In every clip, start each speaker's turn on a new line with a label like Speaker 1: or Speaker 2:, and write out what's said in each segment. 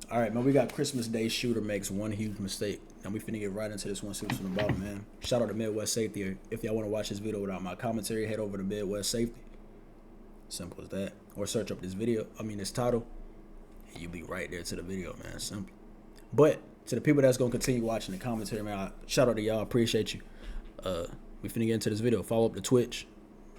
Speaker 1: All right, man, we got Christmas Day shooter makes one huge mistake. And we finna get right into this one, see what it's about, man. Shout out to Midwest Safety. If y'all want to watch this video without my commentary, head over to Midwest Safety. Simple as that. Or search up this title, and you'll be right there to the video, man. Simple. But to the people that's going to continue watching the commentary, man, shout out to y'all. Appreciate you. We finna get into this video. Follow up the Twitch.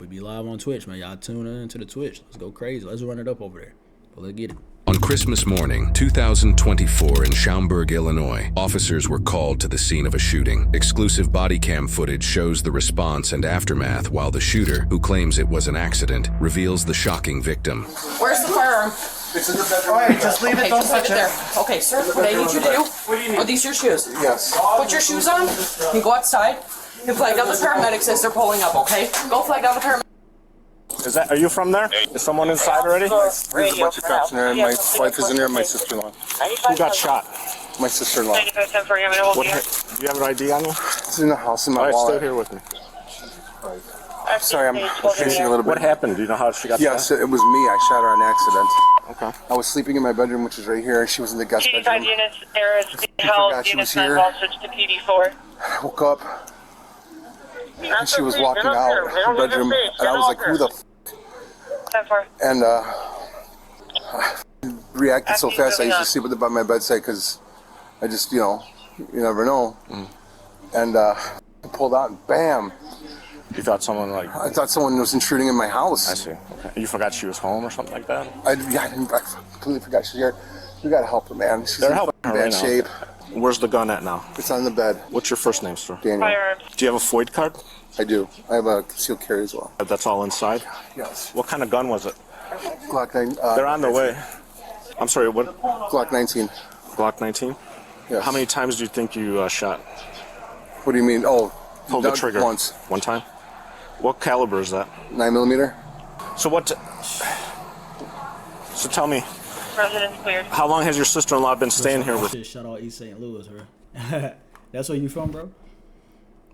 Speaker 1: We be live on Twitch, man. Y'all tune in to the Twitch. Let's go crazy. Let's run it up over there. But let's get it.
Speaker 2: On Christmas morning, 2024 in Schaumburg, Illinois, officers were called to the scene of a shooting. Exclusive body cam footage shows the response and aftermath while the shooter, who claims it was an accident, reveals the shocking victim.
Speaker 3: Where's the firearm?
Speaker 4: It's in the bedroom.
Speaker 3: All right, just leave it. Don't touch it there. Okay, sir, what I need you to do,
Speaker 4: what do you need?
Speaker 3: Are these your shoes?
Speaker 4: Yes.
Speaker 3: Put your shoes on and go outside and flag down the paramedics as they're pulling up, okay? Go flag down the paramedics.
Speaker 5: Are you from there? Is someone inside already?
Speaker 4: There's a bunch of cops in there. My wife is in there and my sister-in-law.
Speaker 5: Who got shot?
Speaker 4: My sister-in-law.
Speaker 5: Do you have an ID on you?
Speaker 4: It's in the house in my
Speaker 5: All right,
Speaker 4: wallet.
Speaker 5: stay here with me.
Speaker 4: Sorry, I'm pacing a little bit.
Speaker 5: What happened? Do you know how she got
Speaker 4: Yes,
Speaker 5: shot?
Speaker 4: it was me. I shot her on accident.
Speaker 5: Okay.
Speaker 4: I was sleeping in my bedroom, which is right here. She was in the guest bedroom.
Speaker 6: units, there is held,
Speaker 4: forgot she
Speaker 6: units
Speaker 4: was here.
Speaker 6: 9 switch to PD4.
Speaker 4: I woke up and she was walking out her bedroom, and I was like, "Who the f?"
Speaker 6: 10-4.
Speaker 4: And I reacted so fast. I used to sleep by my bedside because I just, you never know. And I pulled out and bam.
Speaker 5: You thought someone
Speaker 4: I thought someone was intruding in my house.
Speaker 5: I see. Okay. You forgot she was home or something like that?
Speaker 4: I completely forgot. She's here. We gotta help her, man. She's
Speaker 5: They're
Speaker 4: in
Speaker 5: helping her
Speaker 4: bad
Speaker 5: right now.
Speaker 4: shape.
Speaker 5: Where's the gun at now?
Speaker 4: It's on the bed.
Speaker 5: What's your first name, sir?
Speaker 4: Daniel.
Speaker 6: Firearms.
Speaker 5: Do you have a FOID card?
Speaker 4: I do. I have a concealed carry as well.
Speaker 5: That's all inside?
Speaker 4: Yes.
Speaker 5: What kind of gun was it?
Speaker 4: Glock 9.
Speaker 5: They're on their way. I'm sorry, what?
Speaker 4: Glock 19.
Speaker 5: Glock 19?
Speaker 4: Yes.
Speaker 5: How many times do you think you shot?
Speaker 4: What do you mean? Oh,
Speaker 5: Pulled the trigger?
Speaker 4: Once.
Speaker 5: One time? What caliber is that?
Speaker 4: 9mm.
Speaker 5: So tell me,
Speaker 6: Residence cleared.
Speaker 5: how long has your sister-in-law been staying here with?
Speaker 1: Shout out East St. Louis, bro. That's where you from, bro?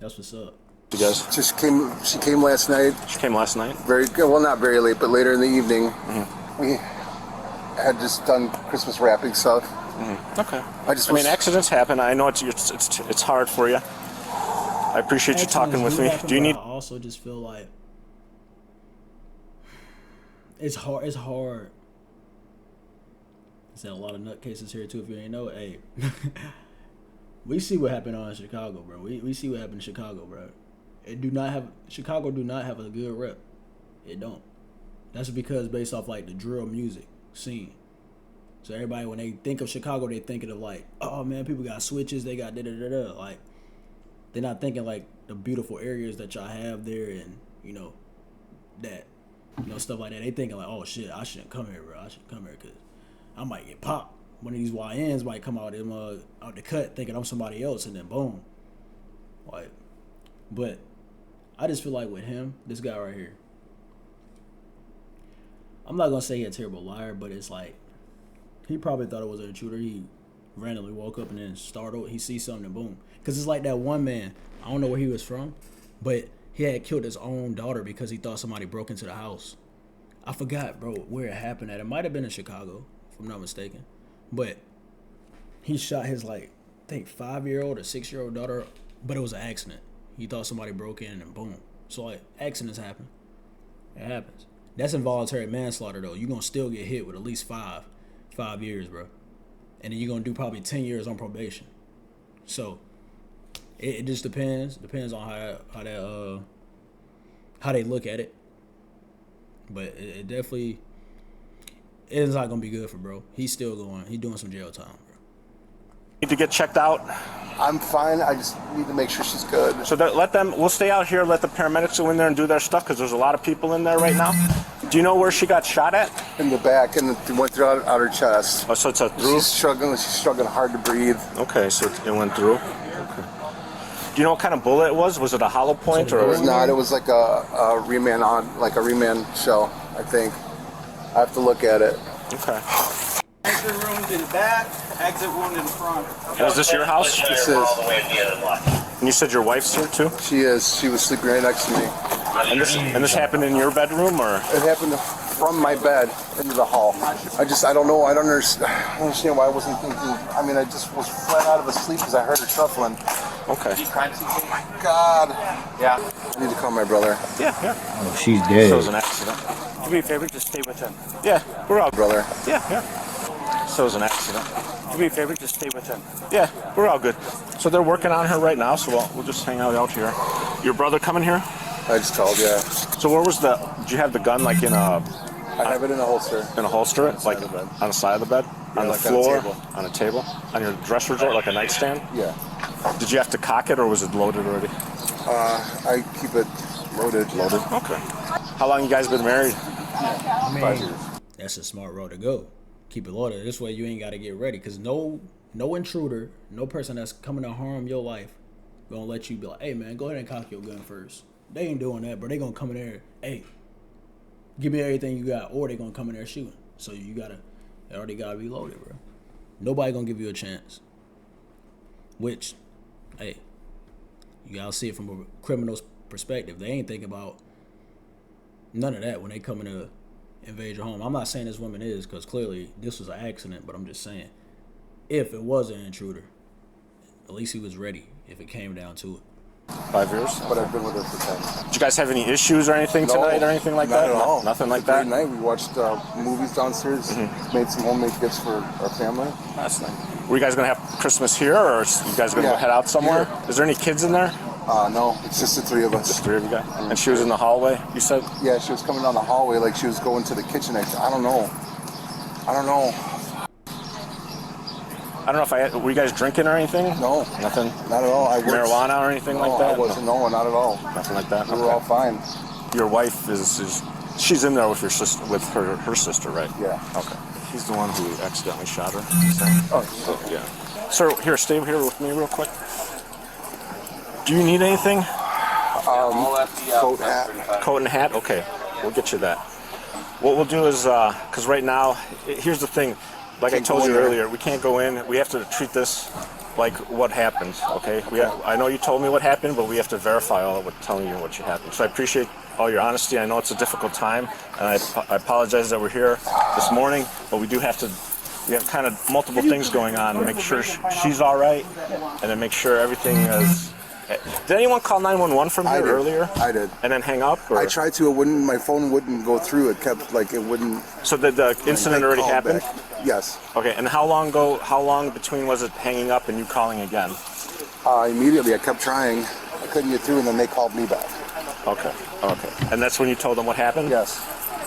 Speaker 1: That's what's up.
Speaker 5: You guys?
Speaker 4: She came last night.
Speaker 5: She came last night?
Speaker 4: Well, not very late, but later in the evening. We had just done Christmas wrapping stuff.
Speaker 5: Okay. I mean, accidents happen. I know it's hard for you. I appreciate you talking with me. Do you need?
Speaker 1: I also just feel like it's hard. It's hard. There's a lot of nutcases here too. If you ain't know, hey, we see what happened in Chicago, bro. We see what happened in Chicago, bro. Chicago do not have a good rep. It don't. That's because based off like the drill music scene. So everybody, when they think of Chicago, they thinking of like, oh man, people got switches, they got da-da-da-da. Like, they're not thinking like the beautiful areas that y'all have there and, stuff like that. They thinking like, oh shit, I shouldn't come here, bro. I shouldn't come here because I might get popped. One of these YNs might come out the cut thinking I'm somebody else and then boom. Like, but I just feel like with him, this guy right here, I'm not going to say he's a terrible liar, but it's like, he probably thought it was an intruder. He randomly woke up and then startled. He sees something and boom. Because it's like that one man, I don't know where he was from, but he had killed his own daughter because he thought somebody broke into the house. I forgot, bro, where it happened at. It might have been in Chicago, if I'm not mistaken. But he shot his, I think 5-year-old or 6-year-old daughter, but it was an accident. He thought somebody broke in and boom. So, accidents happen. It happens. That's involuntary manslaughter, though. You're going to still get hit with at least 5 years, bro. And then you're going to do probably 10 years on probation. So, it just depends. Depends on how they look at it. But it definitely is not going to be good for bro. He's doing some jail time, bro.
Speaker 5: Need to get checked out?
Speaker 4: I'm fine. I just need to make sure she's good.
Speaker 5: So we'll stay out here, let the paramedics go in there and do their stuff because there's a lot of people in there right now. Do you know where she got shot at?
Speaker 4: In the back, and it went through out her chest.
Speaker 5: Oh, so it's a through?
Speaker 4: She's struggling hard to breathe.
Speaker 5: Okay, so it went through. Okay. Do you know what kind of bullet it was? Was it a hollow point or?
Speaker 4: It was not. It was like a reman shell, I think. I have to look at it.
Speaker 5: Okay.
Speaker 7: Entry room to the back, exit wound in front.
Speaker 5: Is this your house?
Speaker 4: This is.
Speaker 5: And you said your wife's here too?
Speaker 4: She is. She was sleeping right next to me.
Speaker 5: And this happened in your bedroom or?
Speaker 4: It happened from my bed into the hall. I don't know. I don't understand why I wasn't thinking. I mean, I just was flat out of asleep because I heard her shuffling.
Speaker 5: Okay.
Speaker 4: Oh my God.
Speaker 7: Yeah.
Speaker 4: I need to call my brother.
Speaker 5: Yeah.
Speaker 1: Oh, she's dead.
Speaker 5: So it was an accident. Do me a favor, just stay with him. Yeah, we're all
Speaker 4: Brother.
Speaker 5: Yeah. So it was an accident. Do me a favor, just stay with him. Yeah, we're all good. So they're working on her right now, so we'll just hang out here. Your brother coming here?
Speaker 4: I just called, yeah.
Speaker 5: So where was did you have the gun like in a...
Speaker 4: I have it in a holster.
Speaker 5: In a holster? Like on the side of the bed?
Speaker 4: Yeah,
Speaker 5: on the
Speaker 4: like
Speaker 5: floor? On a table? On your dresser drawer, like a nightstand?
Speaker 4: Yeah.
Speaker 5: Did you have to cock it or was it loaded already?
Speaker 4: I keep it loaded.
Speaker 5: Loaded? Okay. How long you guys been married?
Speaker 1: I mean,
Speaker 4: 5 years.
Speaker 1: that's a smart road to go. Keep it loaded. This way you ain't got to get ready. Because no intruder, no person that's coming to harm your life gonna let you be like, hey, man, go ahead and cock your gun first. They ain't doing that, bro. They gonna come in there, hey, give me everything you got, or they gonna come in there shooting. So it already gotta be loaded, bro. Nobody gonna give you a chance. Which, hey, you gotta see it from a criminal's perspective. They ain't thinking about none of that when they come in to invade your home. I'm not saying this woman is, because clearly this was an accident, but I'm just saying, if it was an intruder, at least he was ready if it came down to it.
Speaker 5: 5 years?
Speaker 4: But I've been with her for 10.
Speaker 5: Did you guys have any issues or anything tonight or anything like that?
Speaker 4: Not at all.
Speaker 5: Nothing like
Speaker 4: It's a
Speaker 5: that?
Speaker 4: great night. We watched movies downstairs, made some homemade gifts for our family.
Speaker 5: That's nice. Were you guys going to have Christmas here or are you guys going to head out somewhere?
Speaker 4: Here.
Speaker 5: Is there any kids in there?
Speaker 4: No, it's just the three of us.
Speaker 5: Just three of you guys? And she was in the hallway, you said?
Speaker 4: Yeah, she was coming down the hallway like she was going to the kitchen. I don't know.
Speaker 5: I don't know if were you guys drinking or anything?
Speaker 4: No.
Speaker 5: Nothing?
Speaker 4: Not at all.
Speaker 5: Marijuana or anything like that?
Speaker 4: I wasn't. No, not at all.
Speaker 5: Nothing like that?
Speaker 4: We were all fine.
Speaker 5: Your wife she's in there with your sister, with her sister, right?
Speaker 4: Yeah.
Speaker 5: Okay. He's the one who accidentally shot her.
Speaker 4: Oh,
Speaker 5: Yeah. Sir, here, stay here with me real quick. Do you need anything?
Speaker 4: coat, hat.
Speaker 5: Coat and hat? Okay. We'll get you that. What we'll do is, because right now, here's the thing. Like I told you earlier, we can't go in. We have to treat this like what happened, okay? I know you told me what happened, but we have to verify all of telling you what happened. So I appreciate all your honesty. I know it's a difficult time, and I apologize that we're here this morning, but we have kind of multiple things going on to make sure she's all right, and to make sure everything is... Did anyone call 911 from here earlier?
Speaker 4: I did.
Speaker 5: And then hang up? Or?
Speaker 4: I tried to. My phone wouldn't go through. It kept, it wouldn't...
Speaker 5: So the incident already happened?
Speaker 4: Back. Yes.
Speaker 5: Okay, and how long between was it hanging up and you calling again?
Speaker 4: Immediately. I kept trying. I couldn't get through, and then they called me back.
Speaker 5: Okay. And that's when you told them what happened?
Speaker 4: Yes.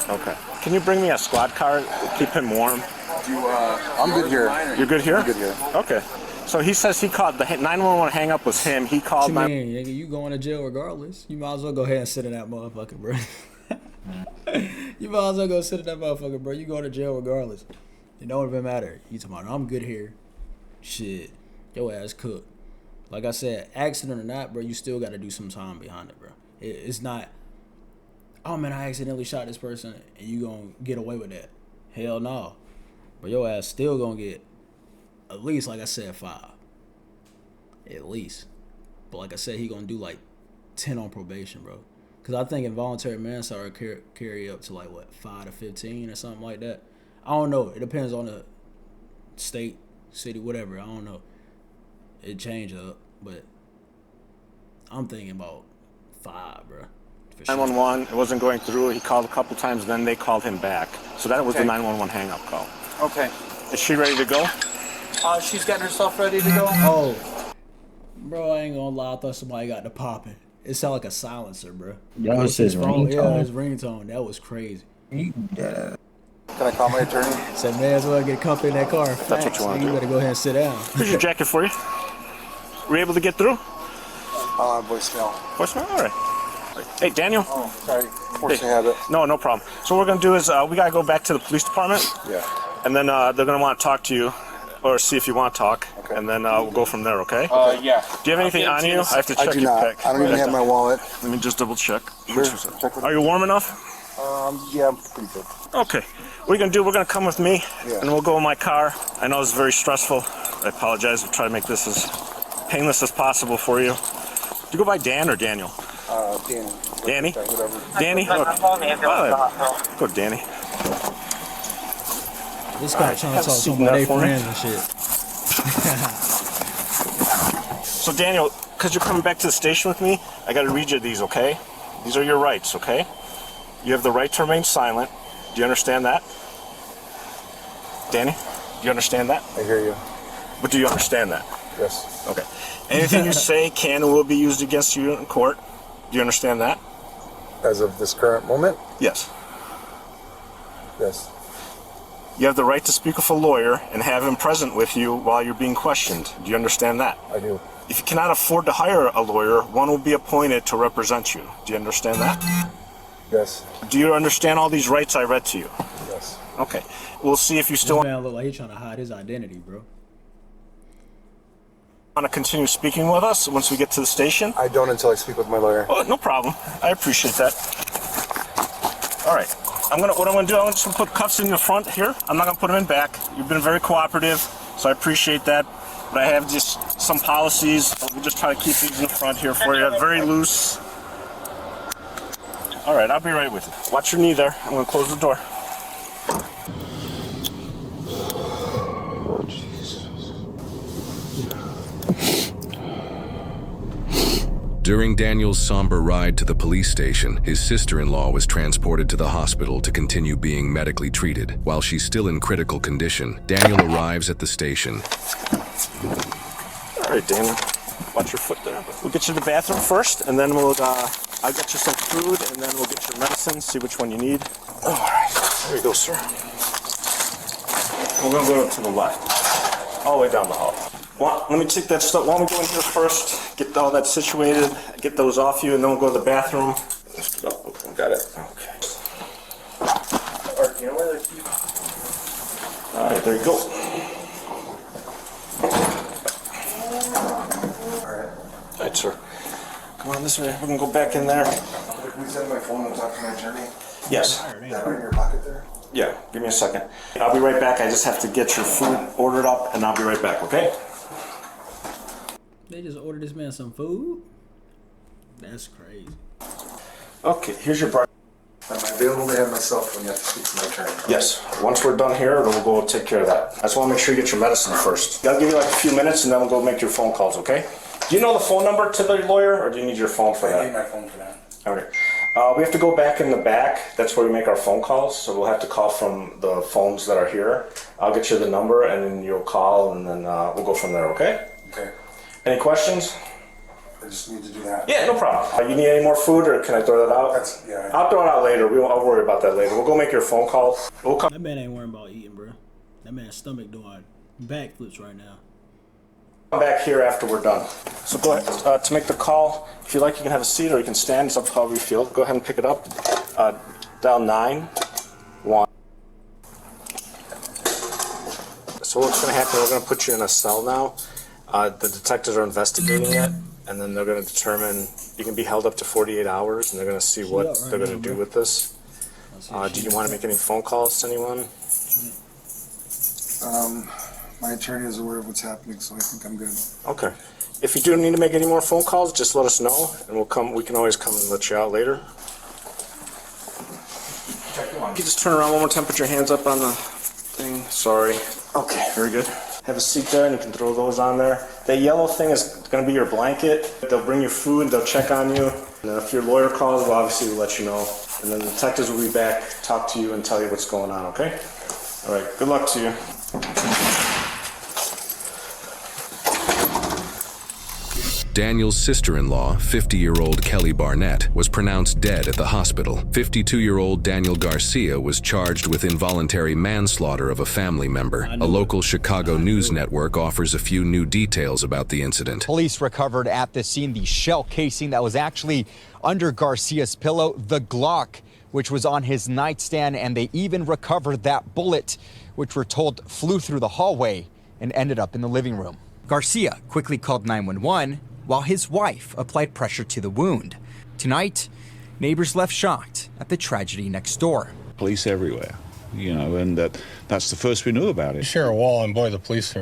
Speaker 5: Okay. Can you bring me a squad car? Keep him warm.
Speaker 4: I'm good here.
Speaker 5: You're good here?
Speaker 4: I'm good here.
Speaker 5: Okay. So he says he called, the 911 hang up was him. He called...
Speaker 1: What you mean? You going to jail regardless. You might as well go ahead and sit in that motherfucker, bro. You might as well go sit in that motherfucker, bro. You go to jail regardless. It don't even matter. You talking about, I'm good here. Shit. Your ass cooked. Like I said, accident or not, bro, you still got to do some time behind it, bro. It's not, oh, man, I accidentally shot this person and you going to get away with that. Hell no. But your ass still going to get at least, like I said, 5. At least. But like I said, he going to do like 10 on probation, bro. Because I think involuntary manslaughter carry up to like, 5 to 15 or something like that. I don't know. It depends on the state, city, whatever. I don't know. It changed up. But I'm thinking about 5, bro.
Speaker 5: 911, it wasn't going through. He called a couple times, then they called him back. So that was the 911 hang-up call.
Speaker 7: Okay.
Speaker 5: Is she ready to go?
Speaker 7: She's getting herself ready to go.
Speaker 1: Oh. Bro, I ain't gonna lie. I thought somebody got the popping. It sounded like a silencer, bro.
Speaker 8: Yo, it's his ringtone.
Speaker 1: Yeah, his ringtone. That was crazy.
Speaker 8: Yeah.
Speaker 4: Can I call my attorney?
Speaker 1: Said, may as well get comfy in that car.
Speaker 5: If that's what you want to do.
Speaker 1: You better go ahead and sit down.
Speaker 5: Here's your jacket for you. Were you able to get through?
Speaker 4: Voicemail.
Speaker 5: Voicemail? All right. Hey, Daniel.
Speaker 4: Oh, sorry. Forced to have it.
Speaker 5: No problem. So what we're going to do is we got to go back to the police department.
Speaker 4: Yeah.
Speaker 5: And then they're going to want to talk to you or see if you want to talk. Okay. And then we'll go from there, okay?
Speaker 7: Yeah.
Speaker 5: Do you have anything on you? I have to check
Speaker 4: I do
Speaker 5: your
Speaker 4: not.
Speaker 5: pick.
Speaker 4: I don't even have my wallet.
Speaker 5: Let me just double check.
Speaker 4: Sure. Check with
Speaker 5: Are you warm enough?
Speaker 4: Yeah, I'm pretty good.
Speaker 5: Okay. What we're going to do, we're going to come with me, and we'll go in my car. I know it's very stressful. I apologize. We'll try to make this as painless as possible for you. Do you go by Dan or Daniel?
Speaker 4: Danny.
Speaker 5: Danny?
Speaker 4: Whatever.
Speaker 5: Danny? Okay. Go Danny.
Speaker 1: This guy trying to talk to my friends and shit.
Speaker 5: So Daniel, because you're coming back to the station with me, I got to read you these, okay? These are your rights, okay? You have the right to remain silent. Do you understand that? Danny, do you understand that?
Speaker 4: I hear you.
Speaker 5: But do you understand that?
Speaker 4: Yes.
Speaker 5: Okay. Anything you say can and will be used against you in court. Do you understand that?
Speaker 4: As of this current moment?
Speaker 5: Yes.
Speaker 4: Yes.
Speaker 5: You have the right to speak with a lawyer and have him present with you while you're being questioned. Do you understand that?
Speaker 4: I do.
Speaker 5: If you cannot afford to hire a lawyer, one will be appointed to represent you. Do you understand that?
Speaker 4: Yes.
Speaker 5: Do you understand all these rights I read to you?
Speaker 4: Yes.
Speaker 5: Okay. We'll see if you
Speaker 1: This
Speaker 5: still
Speaker 1: man look like he's trying to hide his identity, bro.
Speaker 5: want to continue speaking with us once we get to the station.
Speaker 4: I don't until I speak with my lawyer.
Speaker 5: Oh, no problem. I appreciate that. All right. What I'm gonna do, I'm just gonna put cuffs in the front here. I'm not gonna put them in back. You've been very cooperative, so I appreciate that. But I have just some policies. We'll just try to keep these in the front here for you. Very loose. All right, I'll be right with you. Watch your knee there. I'm gonna close the door.
Speaker 2: During Daniel's somber ride to the police station, his sister-in-law was transported to the hospital to continue being medically treated. While she's still in critical condition, Daniel arrives at the station.
Speaker 5: All right, Daniel. Watch your foot there. We'll get you to the bathroom first, and then I'll get you some food, and then we'll get your medicine, see which one you need. All right. There you go, sir. We're gonna go to the left, all the way down the hall. Well, let me take that stuff. Why don't we go in here first, get all that situated, get those off you, and then we'll go to the bathroom. Lift it up. Okay, got it. Okay. All right, you know where they keep? All right, there you go. All right, sir. Come on this way. We're gonna go back in there.
Speaker 4: Can we send my phone and talk to my attorney?
Speaker 5: Yes.
Speaker 4: Is that right in your pocket there?
Speaker 5: Yeah. Give me a second. I'll be right back. I just have to get your food ordered up, and I'll be right back. Okay?
Speaker 1: They just ordered this man some food? That's crazy.
Speaker 5: Okay. Here's your bar.
Speaker 4: Am I available to have my cell phone? You have to speak to my attorney.
Speaker 5: Yes. Once we're done here, then we'll go take care of that. I just want to make sure you get your medicine first. I'll give you like a few minutes, and then we'll go make your phone calls. Okay? Do you know the phone number to the lawyer, or do you need your phone for that?
Speaker 4: I need my phone for that.
Speaker 5: Okay. We have to go back in the back. That's where we make our phone calls. So we'll have to call from the phones that are here. I'll get you the number, and then you'll call, and then we'll go from there. Okay?
Speaker 4: Okay.
Speaker 5: Any questions?
Speaker 4: I just need to do that.
Speaker 5: Yeah, no problem. You need any more food, or can I throw that out?
Speaker 4: Yeah.
Speaker 5: I'll throw it out later. I'll worry about that later. We'll go make your phone call. We'll come.
Speaker 1: That man ain't worrying about eating, bro. That man's stomach doing backflips right now.
Speaker 5: Come back here after we're done. So go ahead. To make the call, if you like, you can have a seat, or you can stand. It's up to however you feel. Go ahead and pick it up. Dial 911. So what's going to happen, we're going to put you in a cell now. The detectives are investigating it, and then they're going to determine, you can be held up to 48 hours, and they're going to see what they're going to do with this. Do you want to make any phone calls to anyone?
Speaker 4: My attorney is aware of what's happening, so I think I'm good.
Speaker 5: Okay. If you do need to make any more phone calls, just let us know, and we'll come. We can always come and let you out later. You can just turn around one more time, put your hands up on the thing. Sorry. Okay, very good. Have a seat there, and you can throw those on there. That yellow thing is going to be your blanket. They'll bring you food, they'll check on you. And then if your lawyer calls, we'll obviously let you know. And then the detectives will be back, talk to you, and tell you what's going on, okay? All right, good luck to you.
Speaker 2: Daniel's sister-in-law, 50-year-old Kelly Barnett, was pronounced dead at the hospital. 52-year-old Daniel Garcia was charged with involuntary manslaughter of a family member. A local Chicago news network offers a few new details about the incident.
Speaker 9: Police recovered at the scene the shell casing that was actually under Garcia's pillow, the Glock, which was on his nightstand, and they even recovered that bullet, which we're told flew through the hallway and ended up in the living room. Garcia quickly called 911, while his wife applied pressure to the wound. Tonight, neighbors left shocked at the tragedy next door.
Speaker 10: Police everywhere, you know, and that's the first we knew about it.
Speaker 11: You share a wall, and boy, the police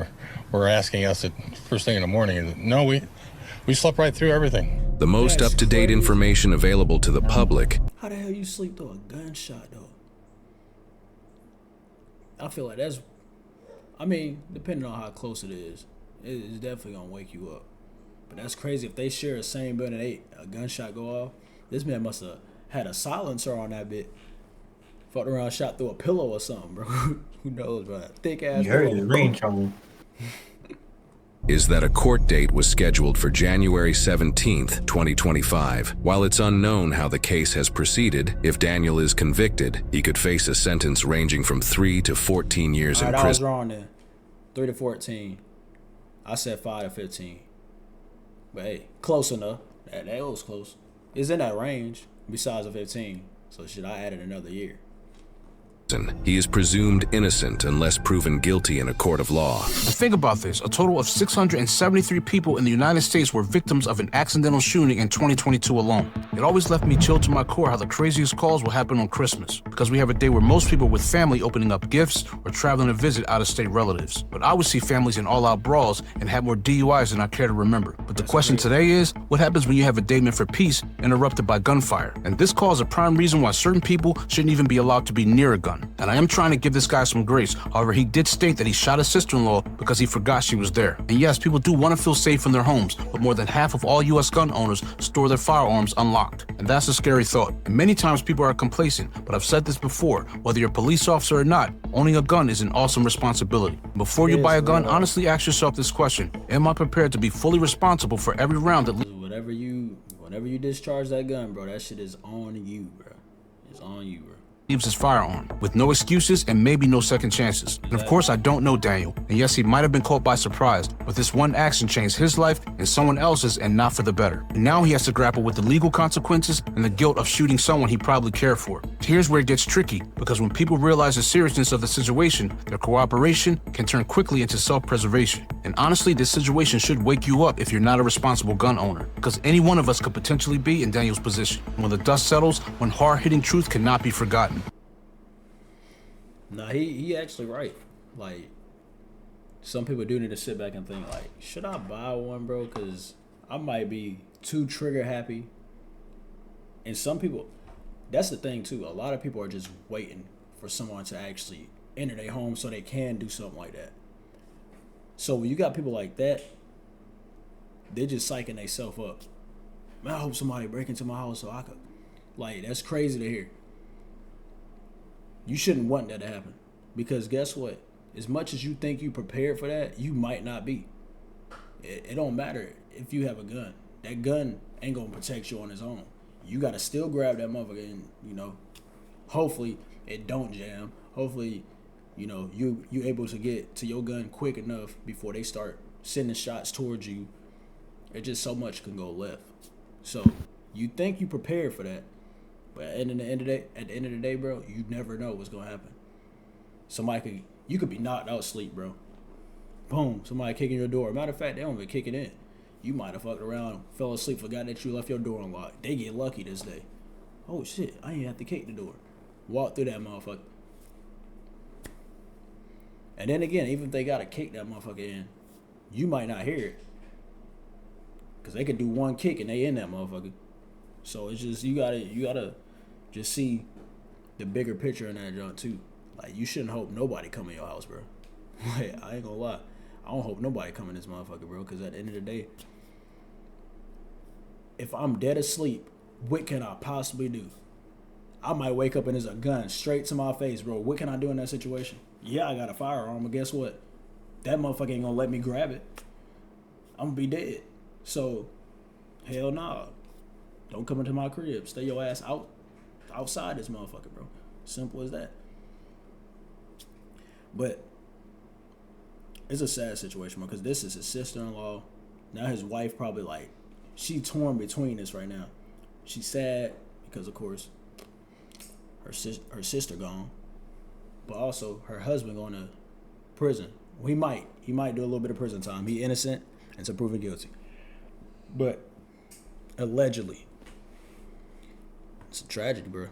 Speaker 11: were asking us at first thing in the morning, and no, we slept right through everything.
Speaker 2: The most up-to-date information available to the public.
Speaker 1: How the hell you sleep through a gunshot, though? I feel like that's, I mean, depending on how close it is, it's definitely gonna wake you up. But that's crazy. If they share the same building, a gunshot go off, this man must have had a silencer on that bit. Fucked around, shot through a pillow or something, bro. Who knows, bro? Thick ass.
Speaker 8: You heard his range on.
Speaker 2: Is that a court date was scheduled for January 17th, 2025. While it's unknown how the case has proceeded, if Daniel is convicted, he could face a sentence ranging from 3 to 14 years in
Speaker 1: I was
Speaker 2: prison.
Speaker 1: wrong then. 3 to 14. I said 5 to 15. But hey, close enough. That was close. It's in that range, besides the 15. So shit, I added another year.
Speaker 2: He is presumed innocent unless proven guilty in a court of law.
Speaker 12: Think about this. A total of 673 people in the United States were victims of an accidental shooting in 2022 alone. It always left me chilled to my core how the craziest calls will happen on Christmas, because we have a day where most people with family opening up gifts or traveling to visit out-of-state relatives. But I would see families in all-out brawls and have more DUIs than I care to remember. But the question today is, what happens when you have a day meant for peace interrupted by gunfire? And this cause a prime reason why certain people shouldn't even be allowed to be near a gun. And I am trying to give this guy some grace. However, he did state that he shot his sister-in-law because he forgot she was there. And yes, people do want to feel safe in their homes, but more than half of all U.S. gun owners store their firearms unlocked. And that's a scary thought. And many times people are complacent, but I've said this before, whether you're a police officer or not, owning a gun is an awesome responsibility. Before you buy a gun, honestly ask yourself this question: am I prepared to be fully responsible for every round that...
Speaker 1: Whenever you discharge that gun, bro, that shit is on you, bro. It's on you, bro.
Speaker 12: Leaves his firearm, with no excuses and maybe no second chances. And of course, I don't know Daniel, and yes, he might have been caught by surprise, but this one action changed his life and someone else's, and not for the better. And now he has to grapple with the legal consequences and the guilt of shooting someone he probably cared for. Here's where it gets tricky, because when people realize the seriousness of the situation, their cooperation can turn quickly into self-preservation. And honestly, this situation should wake you up if you're not a responsible gun owner, because any one of us could potentially be in Daniel's position. And when the dust settles, when hard-hitting truth cannot be forgotten.
Speaker 1: Nah, he actually right. Like, some people do need to sit back and think, like, should I buy one, bro? Because I might be too trigger happy. And some people, that's the thing too. A lot of people are just waiting for someone to actually enter their home so they can do something like that. So when you got people like that, they're just psyching themselves up. Man, I hope somebody break into my house so I could. Like, that's crazy to hear. You shouldn't want that to happen, because guess what? As much as you think you prepared for that, you might not be. It don't matter if you have a gun. That gun ain't gonna protect you on its own. You gotta still grab that motherfucker and, you know, hopefully it don't jam. Hopefully, you know, you able to get to your gun quick enough before they start sending shots towards you. It's just so much can go left. So you think you prepared for that. But at the end of the day, bro, you never know what's gonna happen. You could be knocked out sleep, bro. Boom, somebody kicking your door. Matter of fact, they don't even kick it in. You might have fucked around, fell asleep, forgot that you left your door unlocked. They get lucky this day. Oh shit, I ain't have to kick the door. Walk through that motherfucker. And then again, even if they gotta kick that motherfucker in, you might not hear it. Cause they could do one kick and they in that motherfucker. So it's just, you gotta just see the bigger picture in that joint too. Like, you shouldn't hope nobody come in your house, bro. Like, I ain't gonna lie. I don't hope nobody come in this motherfucker, bro. Cause at the end of the day, if I'm dead asleep, what can I possibly do? I might wake up and there's a gun straight to my face, bro. What can I do in that situation? Yeah, I got a firearm, but guess what? That motherfucker ain't gonna let me grab it. I'm gonna be dead. So, hell nah. Don't come into my crib. Stay your ass outside this motherfucker, bro. Simple as that. But it's a sad situation, because this is his sister-in-law. Now his wife probably, like, she torn between this right now. She's sad because, of course, her sister gone, but also her husband going to prison. Well, he might do a little bit of prison time. He innocent until proven guilty, but allegedly, it's a tragedy, bro.